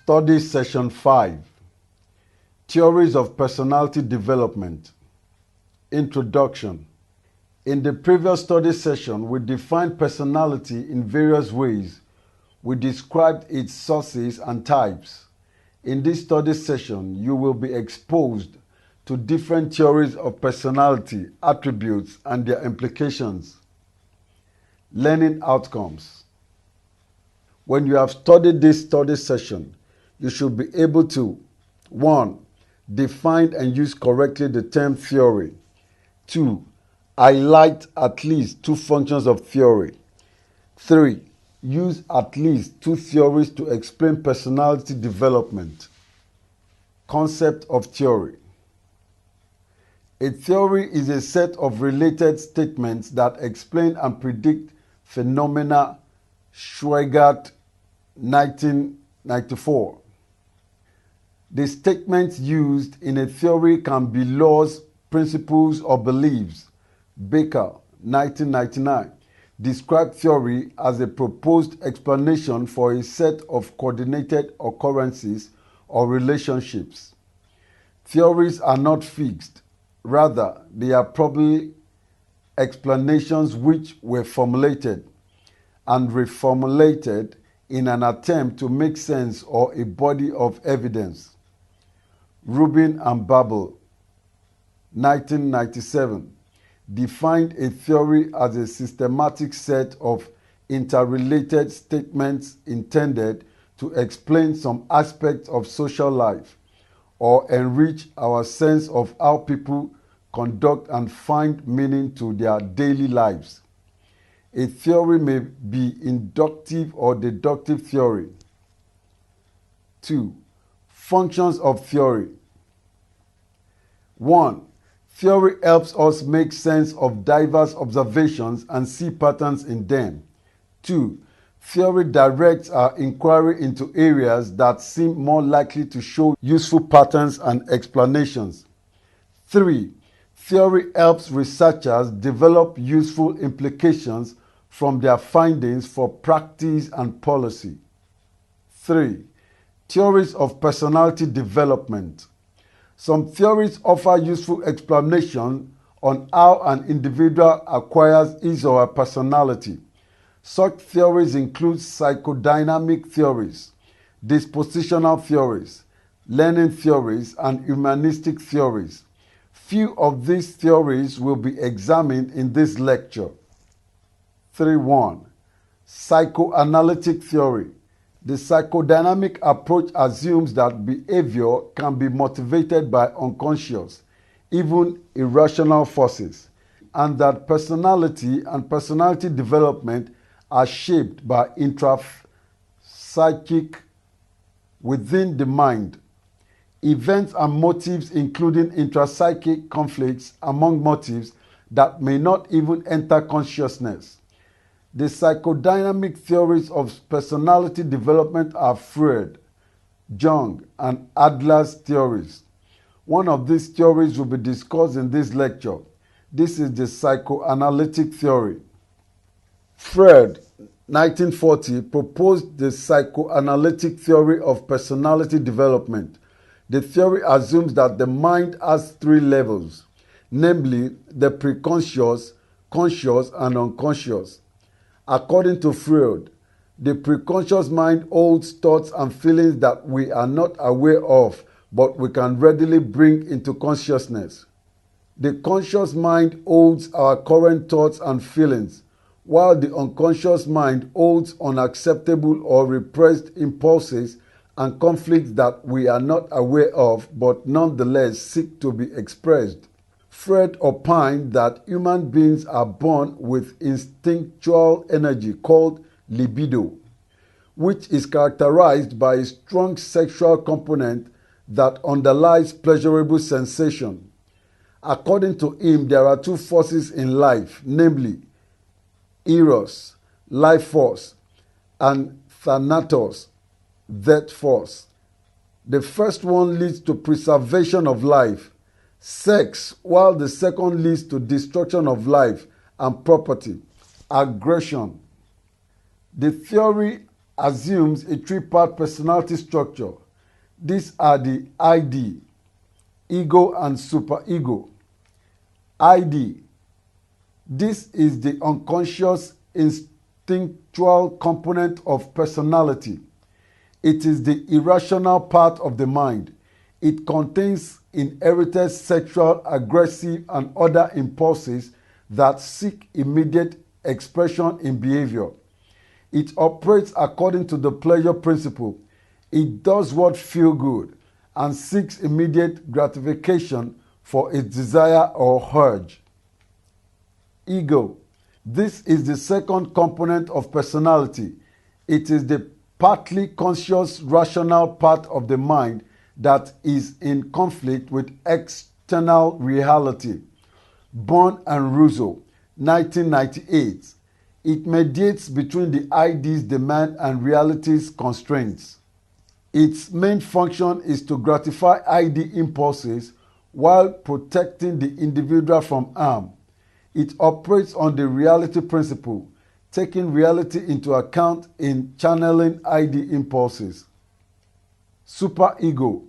Study Session 5, Theories of Personality Development. Introduction. In the previous study session, we defined personality in various ways. We described its sources and types. In this study session, you will be exposed to different theories of personality, attributes, and their implications. Learning outcomes. When you have studied this study session, you should be able to 1. Define and use correctly the term theory. 2. Highlight at least 2 functions of theory. 3. Use at least 2 theories to explain personality development. Concept of theory. A theory is a set of related statements that explain and predict phenomena. Schweigart, 1994. The statements used in a theory can be laws, principles, or beliefs. Baker, 1999, described theory as a proposed explanation for a set of coordinated occurrences or relationships. Theories are not fixed. Rather, they are probably explanations which were formulated and reformulated in an attempt to make sense or a body of evidence. Rubin and Babel, 1997, defined a theory as a systematic set of interrelated statements intended to explain some aspects of social life or enrich our sense of how people conduct and find meaning to their daily lives. A theory may be inductive or deductive theory. 2. Functions of theory. 1. Theory helps us make sense of diverse observations and see patterns in them. 2. Theory directs our inquiry into areas that seem more likely to show useful patterns and explanations. 3. Theory helps researchers develop useful implications from their findings for practice and policy. 3. Theories of personality development. Some theories offer useful explanation on how an individual acquires his or her personality. Such theories include psychodynamic theories, dispositional theories, learning theories, and humanistic theories. Few of these theories will be examined in this lecture. 3.1. Psychoanalytic theory. The psychodynamic approach assumes that behavior can be motivated by unconscious, even irrational forces, and that personality and personality development are shaped by intrapsychic within the mind. Events and motives, including intrapsychic conflicts among motives that may not even enter consciousness. The psychodynamic theories of personality development are Freud, Jung, and Adler's theories. One of these theories will be discussed in this lecture. This is the psychoanalytic theory. Freud, 1940, proposed the psychoanalytic theory of personality development. The theory assumes that the mind has 3 levels, namely the preconscious, conscious, and unconscious. According to Freud, the preconscious mind holds thoughts and feelings that we are not aware of, but we can readily bring into consciousness. The conscious mind holds our current thoughts and feelings, while the unconscious mind holds unacceptable or repressed impulses and conflicts that we are not aware of, but nonetheless seek to be expressed. Freud opined that human beings are born with instinctual energy called libido, which is characterized by a strong sexual component that underlies pleasurable sensation. According to him, there are 2 forces in life, namely Eros, life force, and Thanatos, death force. The first one leads to preservation of life, sex, while the second leads to destruction of life and property, aggression. The theory assumes a three-part personality structure. These are the ID, ego and superego. ID. This is the unconscious instinctual component of personality. It is the irrational part of the mind. It contains inherited sexual, aggressive, and other impulses that seek immediate expression in behavior. It operates according to the pleasure principle. It does what feels good and seeks immediate gratification for its desire or urge. Ego. This is the second component of personality. It is the partly conscious, rational part of the mind that is in conflict with external reality. Bourne and Russo, 1998. It mediates between the ID's demand and reality's constraints. Its main function is to gratify ID impulses while protecting the individual from harm. It operates on the reality principle, taking reality into account in channeling ID impulses. Superego.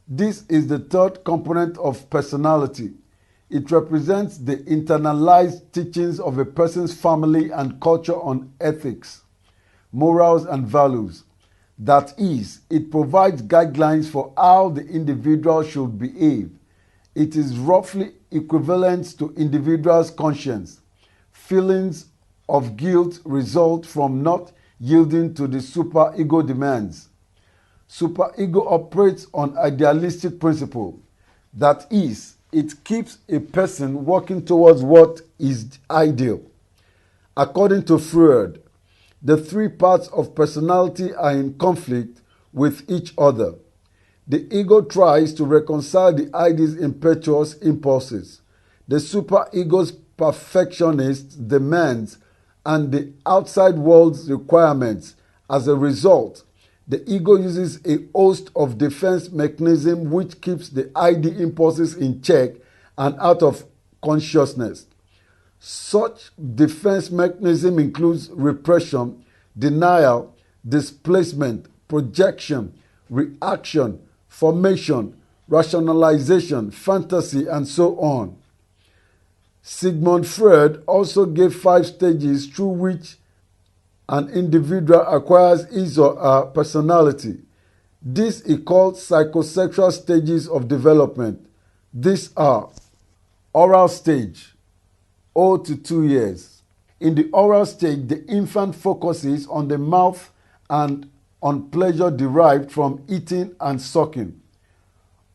This is the third component of personality. It represents the internalized teachings of a person's family and culture on ethics, morals, and values. That is, it provides guidelines for how the individual should behave. It is roughly equivalent to individual's conscience. Feelings of guilt result from not yielding to the superego demands. Superego operates on idealistic principle. That is, it keeps a person working towards what is ideal. According to Freud, the three parts of personality are in conflict with each other. The ego tries to reconcile the ID's impetuous impulses, the superego's perfectionist demands, and the outside world's requirements. As a result, the ego uses a host of defense mechanisms which keeps the ID impulses in check and out of consciousness. Such defense mechanism includes repression, denial, displacement, projection, reaction, formation, rationalization, fantasy, and so on. Sigmund Freud also gave 5 stages through which an individual acquires his or her personality. This is called psychosexual stages of development. These are oral stage, 0 to 2 years. In the oral stage, the infant focuses on the mouth and on pleasure derived from eating and sucking.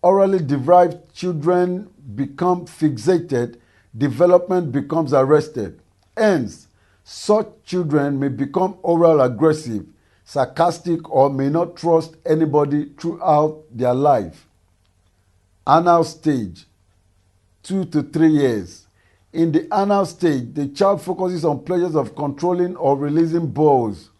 Orally derived children become fixated, development becomes arrested. Hence, such children may become oral aggressive, sarcastic, or may not trust anybody throughout their life. Anal stage, 2 to 3 years. In the anal stage, the child focuses on pleasures of controlling or releasing balls.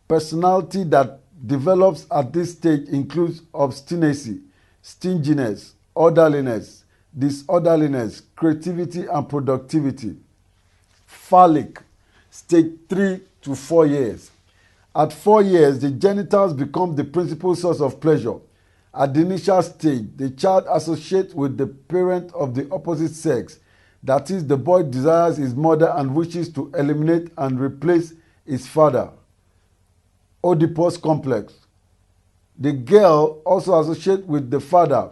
Personality that develops at this stage includes obstinacy, stinginess, orderliness, disorderliness, creativity, and productivity. Phallic, stage 3 to 4 years. At 4 years, the genitals become the principal source of pleasure. At the initial stage, the child associates with the parent of the opposite sex. That is, the boy desires his mother and wishes to eliminate and replace his father. Oedipus complex. The girl also associates with the father.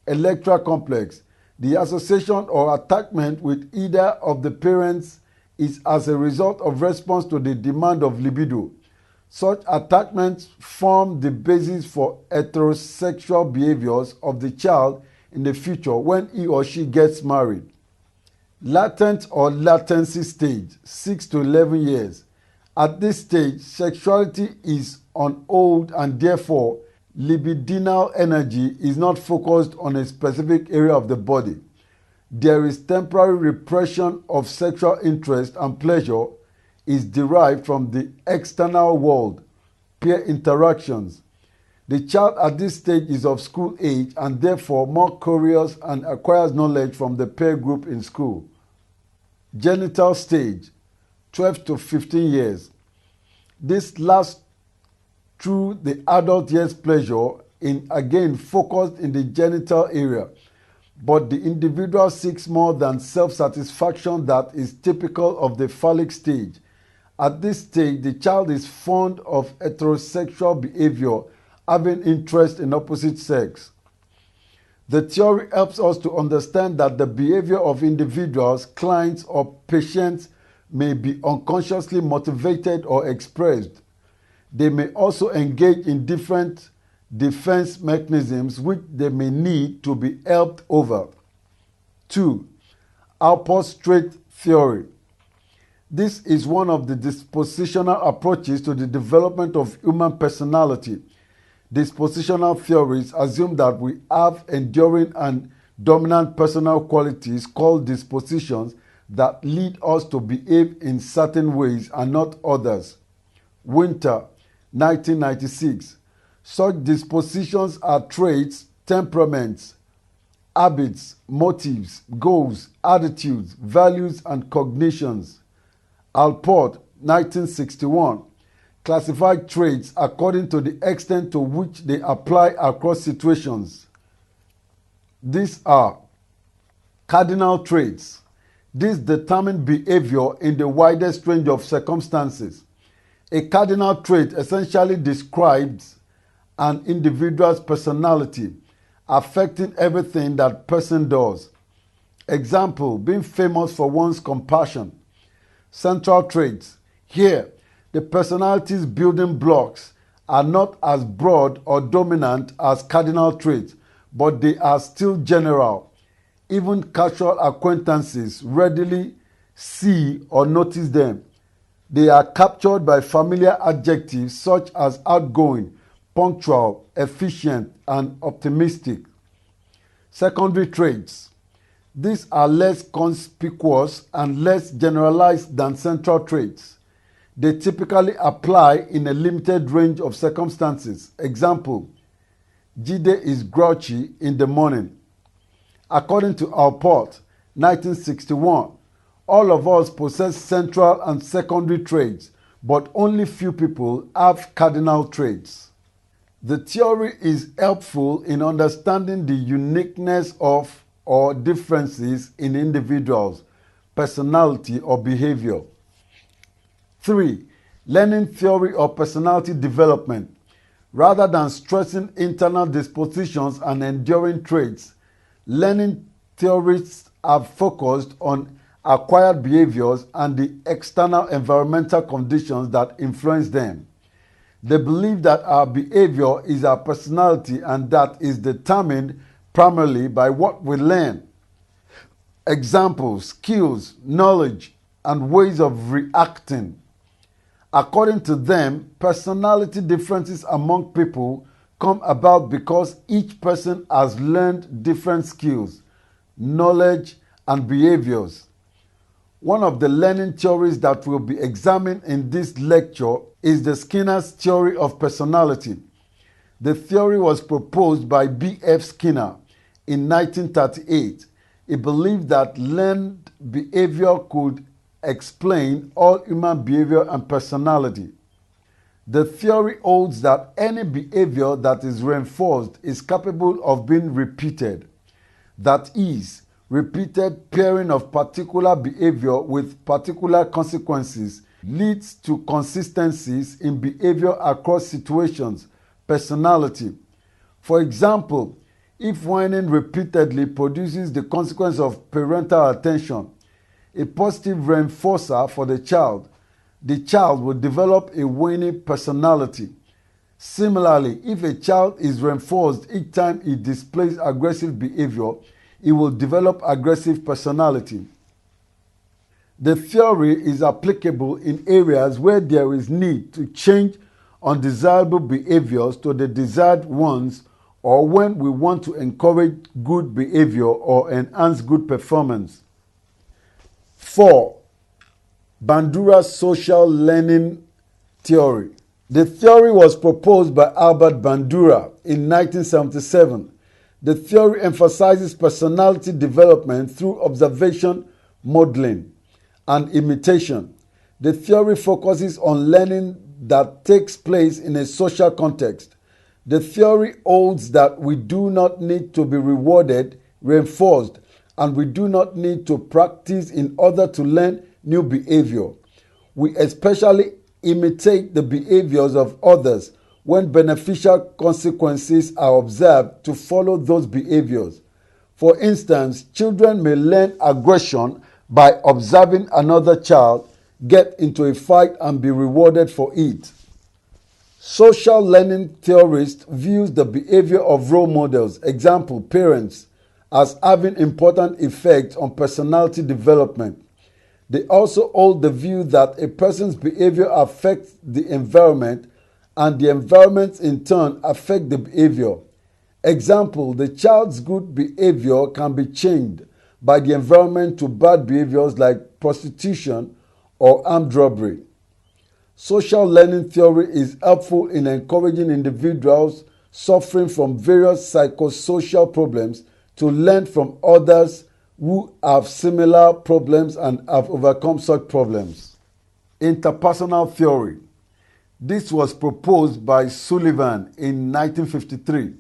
Electra complex. The association or attachment with either of the parents is as a result of response to the demand of libido. Such attachments form the basis for heterosexual behaviors of the child in the future when he or she gets married. Latent or latency stage, 6 to 11 years. At this stage, sexuality is on hold and therefore libidinal energy is not focused on a specific area of the body. There is temporary repression of sexual interest, and pleasure is derived from the external world, peer interactions. The child at this stage is of school age and therefore more curious and acquires knowledge from the peer group in school. Genital stage, 12 to 15 years. This last through the adult years pleasure in again focused in the genital area, but the individual seeks more than self-satisfaction that is typical of the phallic stage. At this stage, the child is fond of heterosexual behavior, having interest in opposite sex. The theory helps us to understand that the behavior of individuals, clients, or patients may be unconsciously motivated or expressed. They may also engage in different defense mechanisms which they may need to be helped over. 2. Alport's trait theory. This is one of the dispositional approaches to the development of human personality. Dispositional theories assume that we have enduring and dominant personal qualities called dispositions that lead us to behave in certain ways and not others. Winter, 1996. Such dispositions are traits, temperaments, habits, motives, goals, attitudes, values, and cognitions. Alport, 1961. Classified traits according to the extent to which they apply across situations. These are cardinal traits. These determine behavior in the widest range of circumstances. A cardinal trait essentially describes an individual's personality, affecting everything that person does. Example, being famous for one's compassion. Central traits. Here, the personality's building blocks are not as broad or dominant as cardinal traits, but they are still general. Even casual acquaintances readily see or notice them. They are captured by familiar adjectives such as outgoing, punctual, efficient, and optimistic. Secondary traits. These are less conspicuous and less generalized than central traits. They typically apply in a limited range of circumstances. Example, Jide is grouchy in the morning. According to Alport, 1961, all of us possess central and secondary traits, but only few people have cardinal traits. The theory is helpful in understanding the uniqueness of or differences in individuals, personality, or behavior. 3. Learning theory of personality development. Rather than stressing internal dispositions and enduring traits, learning theorists have focused on acquired behaviors and the external environmental conditions that influence them. They believe that our behavior is our personality and that is determined primarily by what we learn. Examples, skills, knowledge, and ways of reacting. According to them, personality differences among people come about because each person has learned different skills, knowledge, and behaviors. One of the learning theories that will be examined in this lecture is the Skinner's theory of personality. The theory was proposed by B.F. Skinner in 1938. He believed that learned behavior could explain all human behavior and personality. The theory holds that any behavior that is reinforced is capable of being repeated. That is, repeated pairing of particular behavior with particular consequences leads to consistencies in behavior across situations, personality. For example, if whining repeatedly produces the consequence of parental attention, a positive reinforcer for the child will develop a whining personality. Similarly, if a child is reinforced each time he displays aggressive behavior, he will develop aggressive personality. The theory is applicable in areas where there is need to change undesirable behaviors to the desired ones, or when we want to encourage good behavior or enhance good performance. 4. Bandura's social learning theory. The theory was proposed by Albert Bandura in 1977. The theory emphasizes personality development through observation, modeling, and imitation. The theory focuses on learning that takes place in a social context. The theory holds that we do not need to be rewarded, reinforced, and we do not need to practice in order to learn new behavior. We especially imitate the behaviors of others when beneficial consequences are observed to follow those behaviors. For instance, children may learn aggression by observing another child get into a fight and be rewarded for it. Social learning theorist views the behavior of role models, example parents, as having important effects on personality development. They also hold the view that a person's behavior affects the environment and the environment in turn affect the behavior. Example, the child's good behavior can be changed by the environment to bad behaviors like prostitution or armed robbery. Social learning theory is helpful in encouraging individuals suffering from various psychosocial problems to learn from others who have similar problems and have overcome such problems. Interpersonal theory. This was proposed by Sullivan in 1953.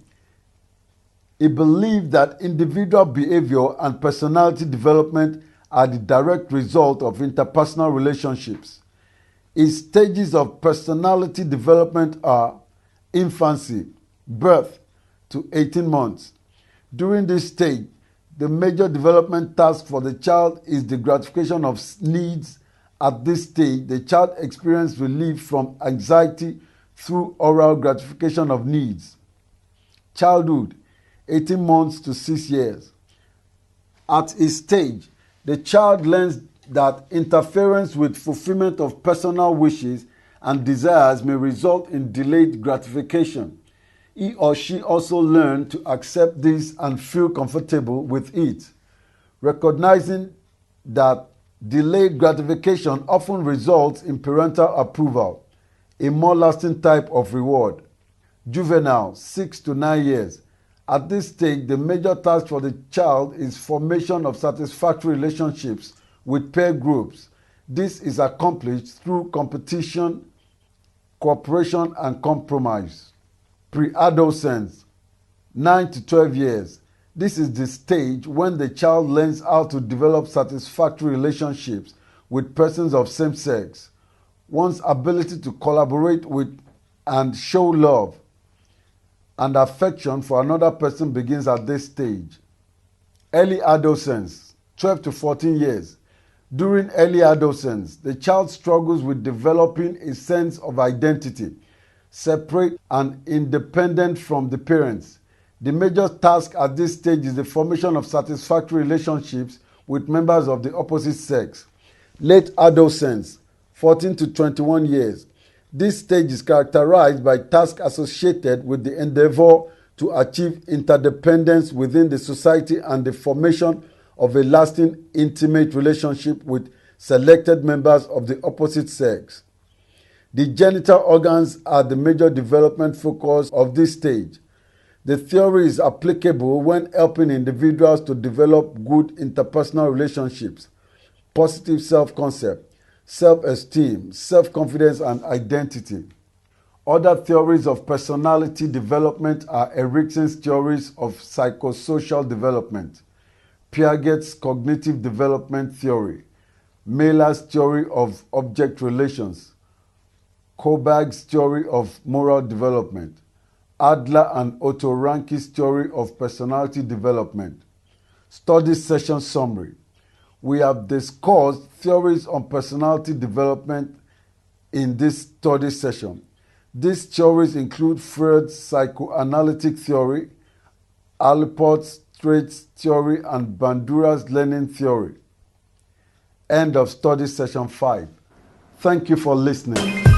He believed that individual behavior and personality development are the direct result of interpersonal relationships. Its stages of personality development are infancy, birth to 18 months. During this stage, the major development task for the child is the gratification of needs. At this stage, the child experiences relief from anxiety through oral gratification of needs. Childhood, 18 months to 6 years. At this stage, the child learns that interference with fulfillment of personal wishes and desires may result in delayed gratification. He or she also learns to accept this and feel comfortable with it, recognizing that delayed gratification often results in parental approval, a more lasting type of reward. Juvenile, 6 to 9 years. At this stage, the major task for the child is formation of satisfactory relationships with peer groups. This is accomplished through competition, cooperation, and compromise. Pre-adolescence, 9 to 12 years. This is the stage when the child learns how to develop satisfactory relationships with persons of same sex. One's ability to collaborate with and show love and affection for another person begins at this stage. Early adolescence, 12 to 14 years. During early adolescence, the child struggles with developing a sense of identity, separate and independent from the parents. The major task at this stage is the formation of satisfactory relationships with members of the opposite sex. Late adolescence, 14 to 21 years. This stage is characterized by tasks associated with the endeavor to achieve interdependence within the society and the formation of a lasting intimate relationship with selected members of the opposite sex. The genital organs are the major development focus of this stage. The theory is applicable when helping individuals to develop good interpersonal relationships, positive self-concept, self-esteem, self-confidence, and identity. Other theories of personality development are Erikson's theories of psychosocial development, Piaget's cognitive development theory, Mailer's theory of object relations, Kohlberg's theory of moral development, Adler and Otto Ranke's theory of personality development. Study session summary. We have discussed theories on personality development in this study session. These theories include Freud's psychoanalytic theory, Alport's traits theory, and Bandura's learning theory. End of study session 5. Thank you for listening.